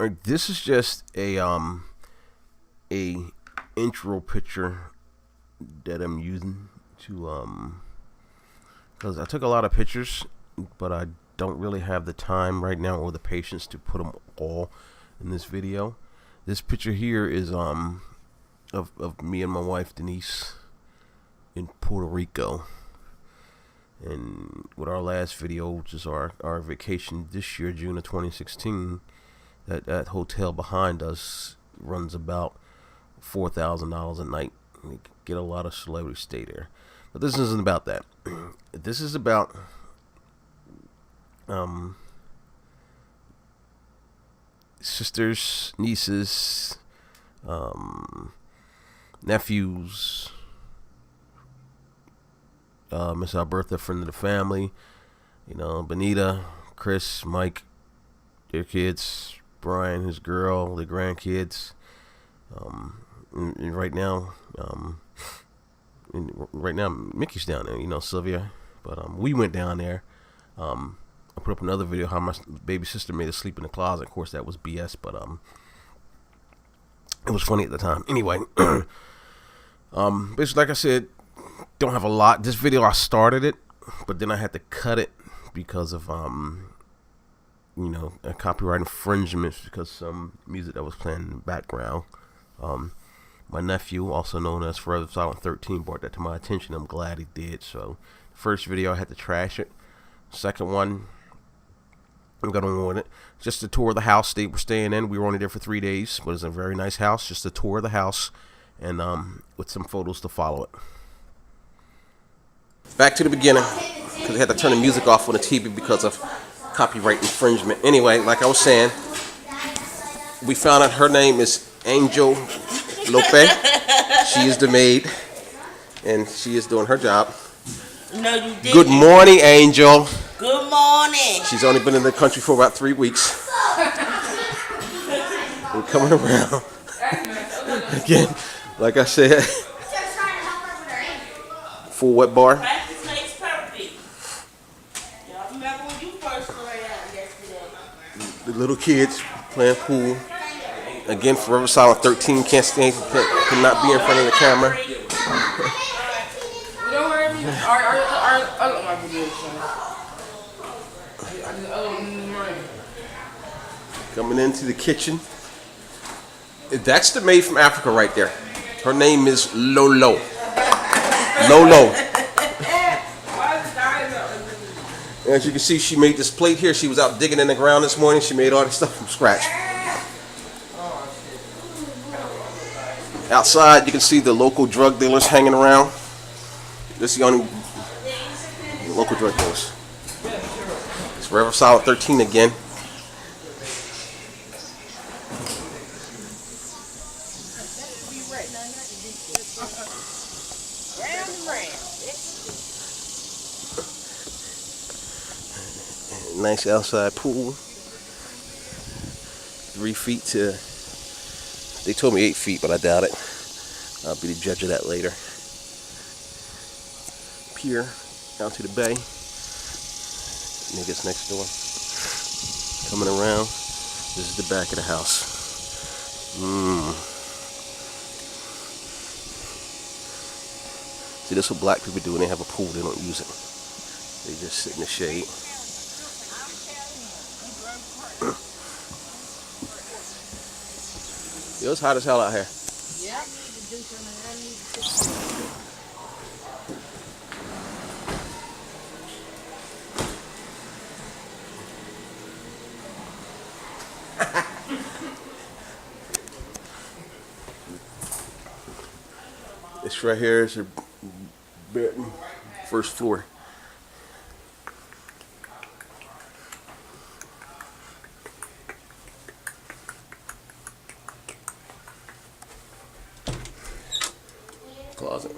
Alright, this is just a intro picture that I'm using to because I took a lot of pictures, but I don't really have the time right now or the patience to put them all in this video. This picture here is of me and my wife Denise in Puerto Rico, and with our last video, which is our vacation this year, June of 2016, that hotel behind us runs about $4,000 a night. We get a lot of celebrities stay there, but this isn't about that. This is about sisters, nieces, nephews, Miss Alberta, friend of the family, Benita, Chris, Mike, their kids, Brian, his girl, the grandkids, and right now, Mickey's down there, Sylvia, but we went down there. I put up another video how my baby sister made us sleep in the closet. Of course, that was BS, but it was funny at the time. Anyway, basically, like I said, don't have a lot. This video, I started it, but then I had to cut it because of a copyright infringement, because some music that was playing in the background. My nephew, also known as Forever Silent 13, brought that to my attention. I'm glad he did. So, first video, I had to trash it. Second one, I got on with it. Just a tour of the house they were staying in. We were only there for 3 days, but it's a very nice house. Just a tour of the house, and with some photos to follow it. Back to the beginning, because I had to turn the music off on the TV because of copyright infringement. Anyway, like I was saying, we found out her name is Angel Lope. She is the maid, and she is doing her job. No, you didn't. Good morning, Angel. Good morning. She's only been in the country for about 3 weeks. We're coming around. Again, like I said, full wet bar. Practice makes perfect. Y'all remember when you first learned out yesterday? The little kids playing pool. Again, Forever Silent 13 cannot be in front of the camera. Don't worry, my video Coming into the kitchen. That's the maid from Africa right there. Her name is Lolo. Lolo. As you can see, she made this plate here. She was out digging in the ground this morning. She made all this stuff from scratch. Outside, you can see the local drug dealers hanging around. This is the only local drug dealers. It's Forever Silent 13 again. Nice outside pool. 3 feet to, they told me 8 feet, but I doubt it. I'll be the judge of that later. Pier down to the bay. Niggas next door. Coming around. This is the back of the house. See, that's what black people do when they have a pool. They don't use it. They just sit in the shade. Yo, it's hot as hell out here. Yep. This right here is her bedroom, first floor. Closet.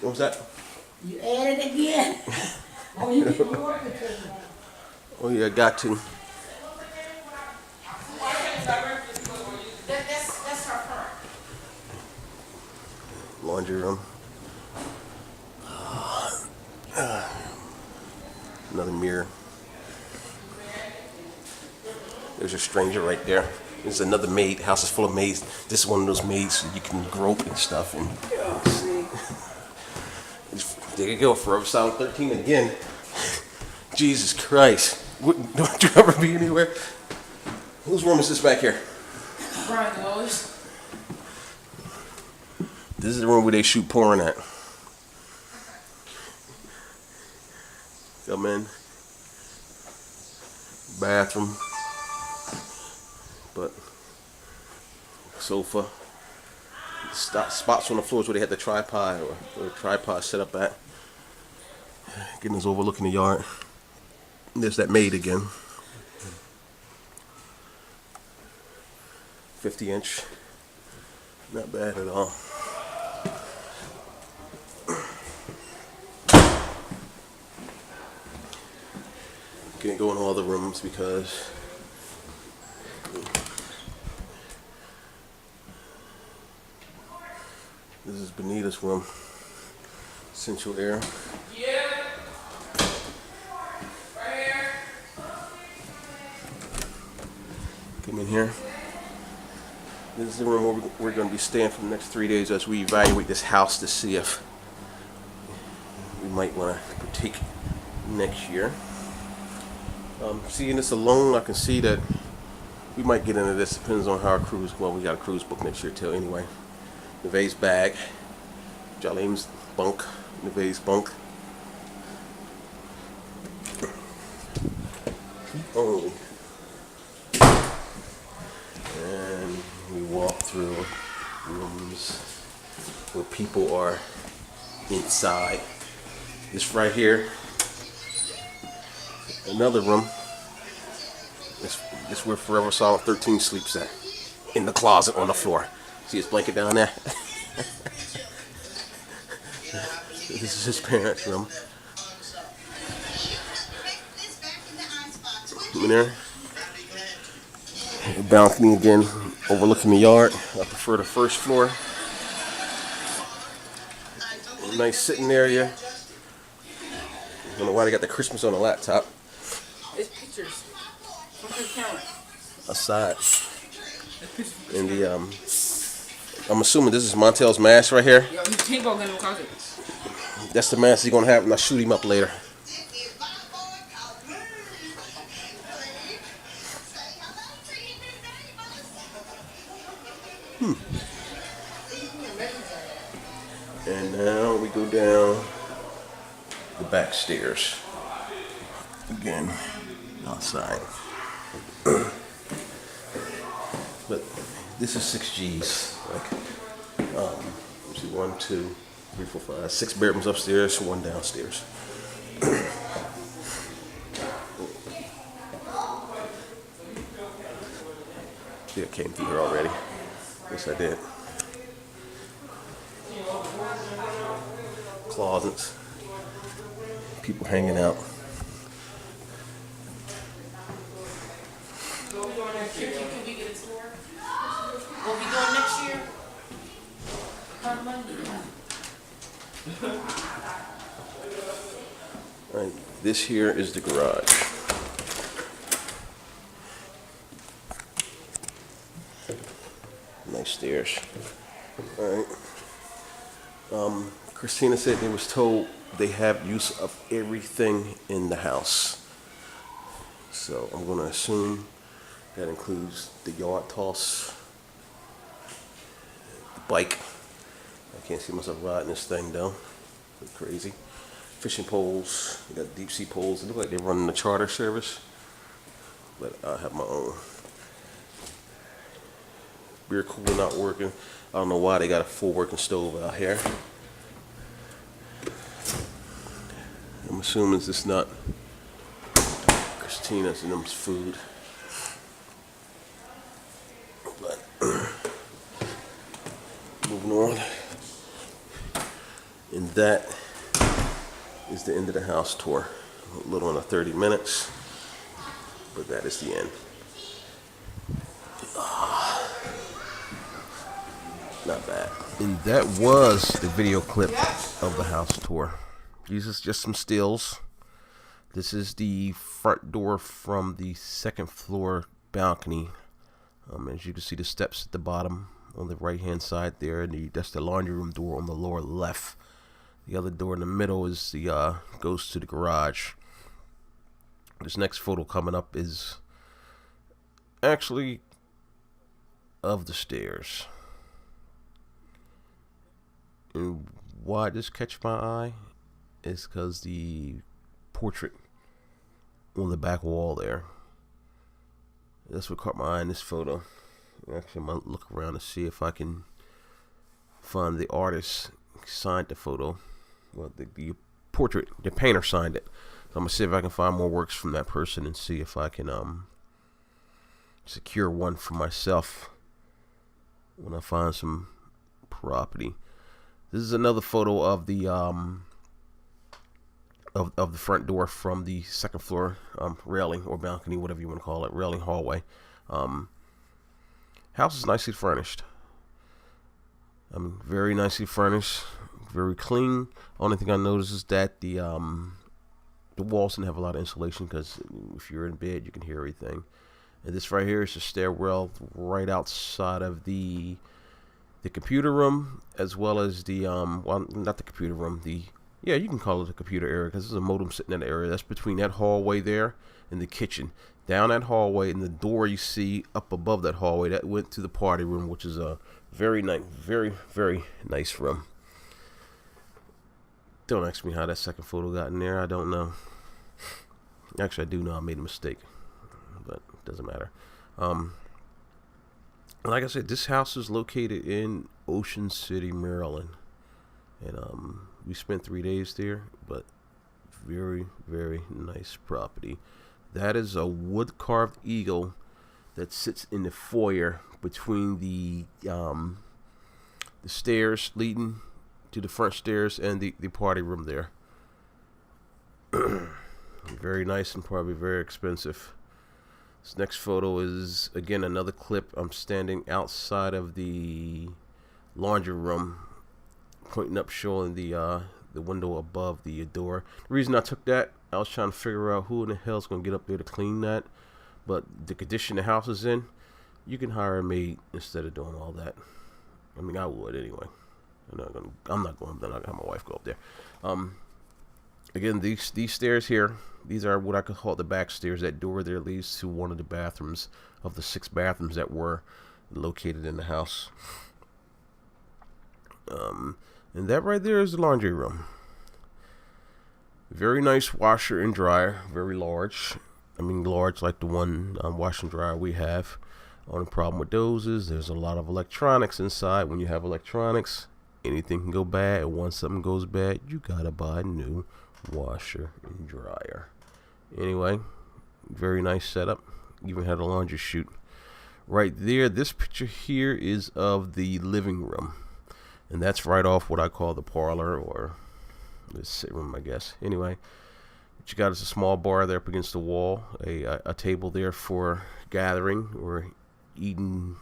What was that? You added it again. Oh yeah, I got to. That's her front. Laundry room. Another mirror. There's a stranger right there. There's another maid. The house is full of maids. This is one of those maids you can grope and stuff. And there you go, Forever Silent 13 again. Jesus Christ. Don't you ever be anywhere? Whose room is this back here? Brian Lois. This is the room where they shoot porn at. Come in. Bathroom. But sofa. Spots on the floors where they had the tripod or the tripod set up at. Getting us overlooking the yard. There's that maid again. 50-inch. Not bad at all. Can't go in all the rooms because this is Benita's room. Central air. Yeah. Right here. Come in here. This is the room where we're going to be staying for the next 3 days as we evaluate this house to see if we might want to partake next year. Seeing this alone, I can see that we might get into this. Depends on how our cruise. Well, we got a cruise book next year too. Anyway, Neve's bag, Jaleem's bunk, Neve's bunk. Oh, and we walk through rooms where people are inside. This right here. Another room. This where Forever Silent 13 sleeps at. In the closet on the floor. See his blanket down there? This is his parents' room. Come in there. The balcony again, overlooking the yard. I prefer the first floor. Nice sitting area. I don't know why they got the Christmas on the laptop. It's pictures. What's your camera? Aside. And the I'm assuming this is Montel's mask right here. Yo, he's paintball gun in the closet. That's the mask he's gonna have when I shoot him up later. And now we go down the back stairs. Again, outside. But this is 6 G's. Like, let's see, 1, 2, 3, 4, 5, 6 bedrooms upstairs, 1 downstairs. Yeah, I came through here already. Yes, I did. Closets. People hanging out. What we doing next year? Can we get a tour? What we doing next year? On Monday. Alright, this here is the garage. Nice stairs. Alright. Christina said they was told they have use of everything in the house. So I'm gonna assume that includes the yard toss, the bike. I can't see myself riding this thing though. Look crazy. Fishing poles. They got deep sea poles. It look like they're running a charter service, but I have my own. Beer cooler not working. I don't know why they got a full working stove out here. I'm assuming this is not Christina's and them's food. But moving on. And that is the end of the house tour. A little under 30 minutes, but that is the end. Not bad. And that was the video clip of the house tour. These is just some stills. This is the front door from the second floor balcony. As you can see, the steps at the bottom on the right hand side there, and that's the laundry room door on the lower left. The other door in the middle is the goes to the garage. This next photo coming up is actually of the stairs. And why this catch my eye is because the portrait on the back wall there. That's what caught my eye in this photo. Actually, I'm gonna look around to see if I can find the artist signed the photo. Well, the portrait, the painter signed it. So I'm gonna see if I can find more works from that person and see if I can secure one for myself when I find some property. This is another photo of the of the front door from the second floor railing or balcony, whatever you want to call it, railing hallway. House is nicely furnished. Very nicely furnished, very clean. Only thing I noticed is that the walls didn't have a lot of insulation, because if you're in bed, you can hear everything. And this right here is a stairwell right outside of the computer room, as well as the well, not the computer room, yeah, you can call it the computer area, because there's a modem sitting in that area. That's between that hallway there and the kitchen. Down that hallway, and the door you see up above that hallway, that went to the party room, which is a very nice, very nice room. Don't ask me how that second photo got in there. I don't know. Actually, I do know I made a mistake, but it doesn't matter. Like I said, this house is located in Ocean City, Maryland, and we spent 3 days there, but very nice property. That is a wood carved eagle that sits in the foyer between the stairs leading to the front stairs and the party room there. Very nice and probably very expensive. This next photo is again another clip. I'm standing outside of the laundry room, pointing up, showing the window above the door. The reason I took that, I was trying to figure out who in the hell is going to get up there to clean that. But the condition the house is in, you can hire a maid instead of doing all that. I would anyway. I'm not going. Then I got my wife go up there. Again, these stairs here, these are what I could call the back stairs. That door there leads to one of the bathrooms of the 6 bathrooms that were located in the house. And that right there is the laundry room. Very nice washer and dryer, very large. Large like the one wash and dryer we have. Only problem with those is there's a lot of electronics inside. When you have electronics, anything can go bad. And once something goes bad, you gotta buy a new washer and dryer. Anyway, very nice setup. Even had a laundry chute right there. This picture here is of the living room, and that's right off what I call the parlor, or the sitting room, I guess. Anyway, what you got is a small bar there up against the wall, a table there for gathering or eating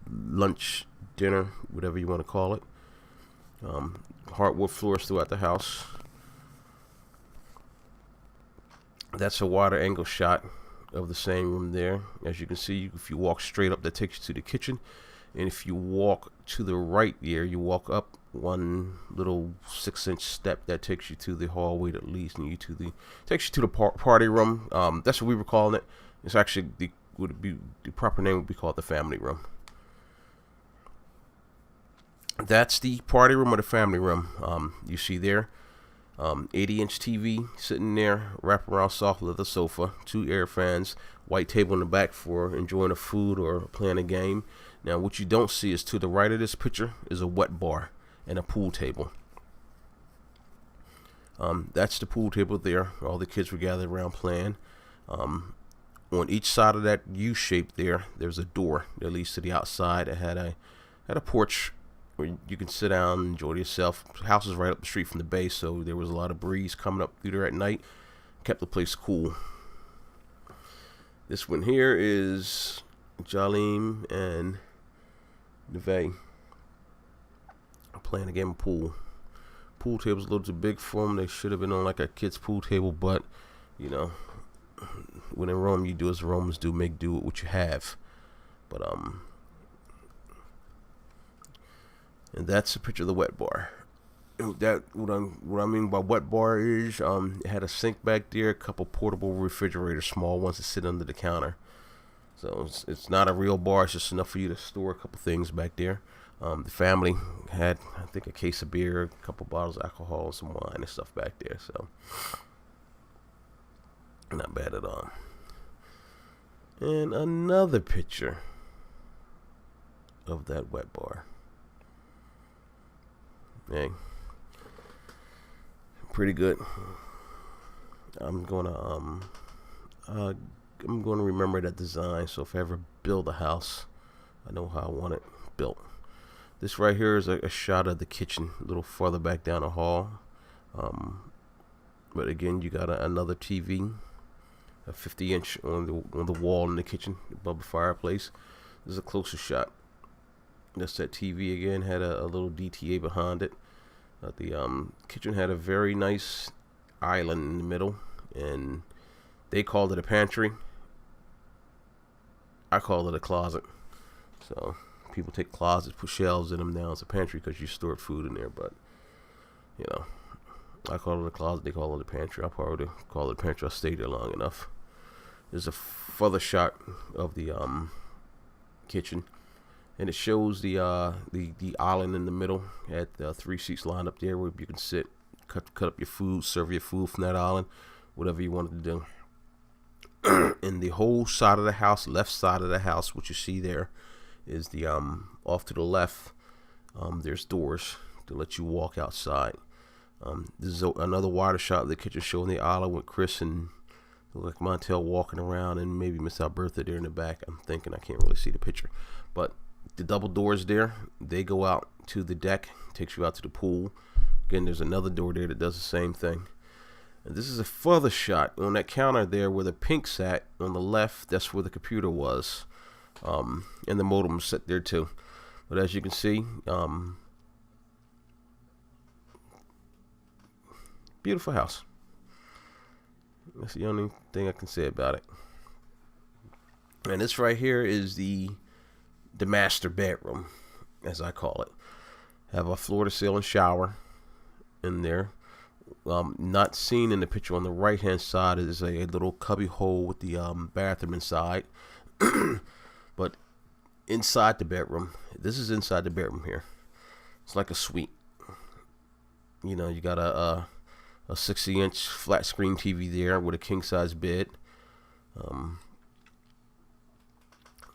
lunch, dinner, whatever you want to call it. Hardwood floors throughout the house. That's a wider angle shot of the same room there. As you can see, if you walk straight up, that takes you to the kitchen. And if you walk to the right there, you walk up one little 6-inch step that takes you to the hallway that leads you to the party room. That's what we were calling it. It's actually the proper name would be called the family room. That's the party room or the family room. You see there, 80-inch TV sitting there, wraparound soft leather sofa, 2 air fans, white table in the back for enjoying a food or playing a game. Now, what you don't see is to the right of this picture is a wet bar and a pool table. That's the pool table there. All the kids were gathered around playing. On each side of that U shape there's a door that leads to the outside. It had a porch where you can sit down and enjoy yourself. The house is right up the street from the bay, so there was a lot of breeze coming up through there at night. Kept the place cool. This one here is Jalim and Neve playing a game of pool pool table's a little too big for them. They should have been on like a kid's pool table, but you know, when in Rome, you do as the Romans do, make do with what you have. But and that's a picture of the wet bar. That what I mean by wet bar is it had a sink back there, a couple portable refrigerators, small ones that sit under the counter. So it's not a real bar. It's just enough for you to store a couple things back there. The family had, I think, a case of beer, a couple bottles of alcohol, some wine and stuff back there. So not bad at all. And another picture of that wet bar. Hey, pretty good. I'm gonna remember that design, so if I ever build a house, I know how I want it built. This right here is a shot of the kitchen, a little farther back down the hall. But again, you got another TV, a 50-inch on the wall in the kitchen above the fireplace. This is a closer shot. That's that TV again. Had a little DTA behind it. The kitchen had a very nice island in the middle, and they called it a pantry. I call it a closet. So people take closets, put shelves in them. Now it's a pantry because you store food in there. But you know, I call it a closet. They call it a pantry. I'll probably call it a pantry. I stayed there long enough. There's a further shot of the kitchen, and it shows the island in the middle. Had 3 seats lined up there where you can sit, cut up your food, serve your food from that island, whatever you wanted to do. And the whole side of the house, left side of the house, what you see there, is the off to the left. There's doors to let you walk outside. This is another wider shot of the kitchen showing the island with Chris and like Montel walking around, and maybe Miss Alberta there in the back. I'm thinking, I can't really see the picture, but the double doors there, they go out to the deck, takes you out to the pool. Again, there's another door there that does the same thing. And this is a further shot on that counter there where the pink sat on the left. That's where the computer was, and the modem was set there too. But as you can see, beautiful house. That's the only thing I can say about it. And this right here is the master bedroom, as I call it. Have a floor to ceiling shower in there. Not seen in the picture on the right hand side is a little cubby hole with the bathroom inside. But inside the bedroom, this is inside the bedroom here. It's like a suite. You know, you got a 60-inch flat screen TV there with a king size bed.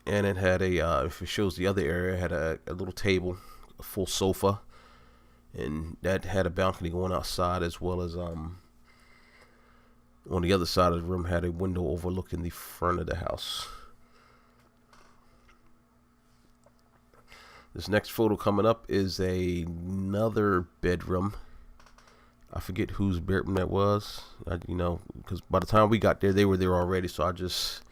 And it had if it shows the other area, it had a little table, a full sofa, and that had a balcony going outside, as well as on the other side of the room had a window overlooking the front of the house. This next photo coming up is another bedroom. I forget whose bedroom that was. Because by the time we got there, they were there already. So I just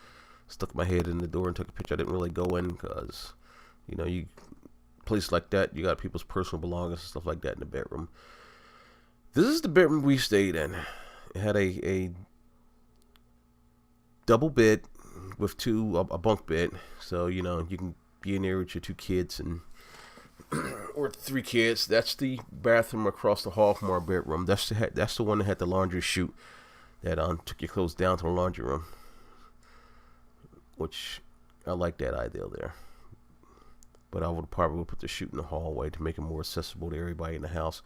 stuck my head in the door and took a picture. I didn't really go in because, you place like that, you got people's personal belongings and stuff like that in the bedroom. This is the bedroom we stayed in. It had a double bed with a bunk bed. So, you can be in there with your 2 kids or 3 kids. That's the bathroom across the hall from our bedroom. That's the one that had the laundry chute that took your clothes down to the laundry room, which I like that idea there. But I would probably put the chute in the hallway to make it more accessible to everybody in the house.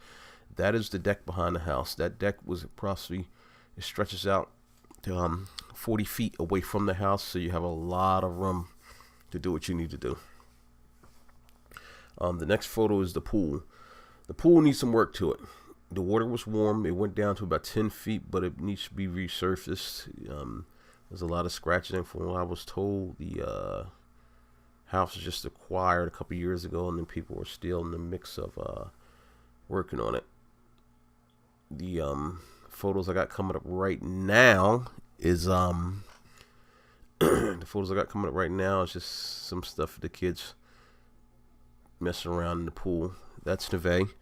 That is the deck behind the house. That deck was approximately, it stretches out to 40 feet away from the house, so you have a lot of room to do what you need to do. The next photo is the pool. The pool needs some work to it. The water was warm. It went down to about 10 feet, but it needs to be resurfaced. There's a lot of scratching. And from what I was told, the house was just acquired a couple years ago, and then people were still in the mix of working on it. The photos I got coming up right now is the photos I got coming up right now is just some stuff for the kids messing around in the pool. That's Neve.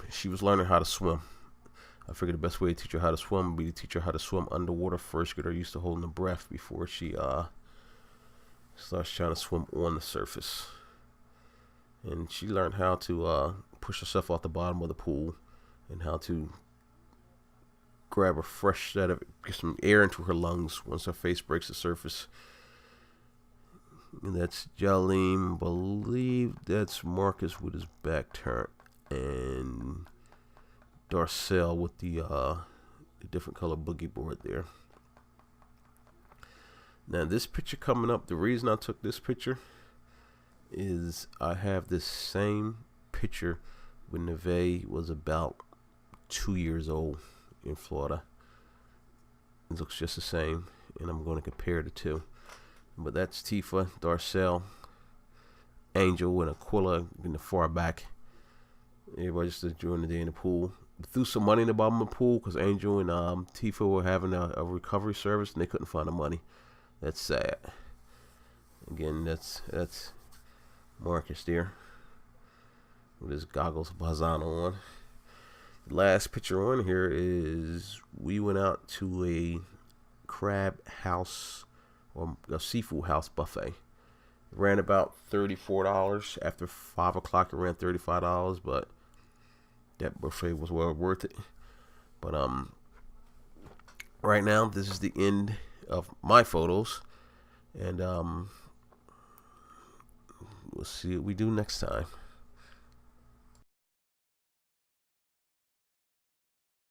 She was learning how to swim. I figured the best way to teach her how to swim would be to teach her how to swim underwater first, get her used to holding the breath before she starts trying to swim on the surface. And she learned how to push herself off the bottom of the pool and how to grab a fresh set of, get some air into her lungs once her face breaks the surface. And that's Jolene. Believe that's Marcus with his back turned, and Darcel with the different color boogie board there. Now this picture coming up, the reason I took this picture is I have this same picture when Neve was about 2 years old in Florida. It looks just the same, and I'm going to compare the two. But that's Tifa, Darcel, Angel, and Aquila in the far back. Everybody just enjoying the day in the pool. Threw some money in the bottom of the pool because Angel and Tifa were having a recovery service and they couldn't find the money. That's sad. Again, that's Marcus there with his goggles Bazano on. The last picture on here is we went out to a crab house or a seafood house buffet. It ran about $34. After 5 o'clock it ran $35, but that buffet was well worth it. But right now this is the end of my photos, and we'll see what we do next time.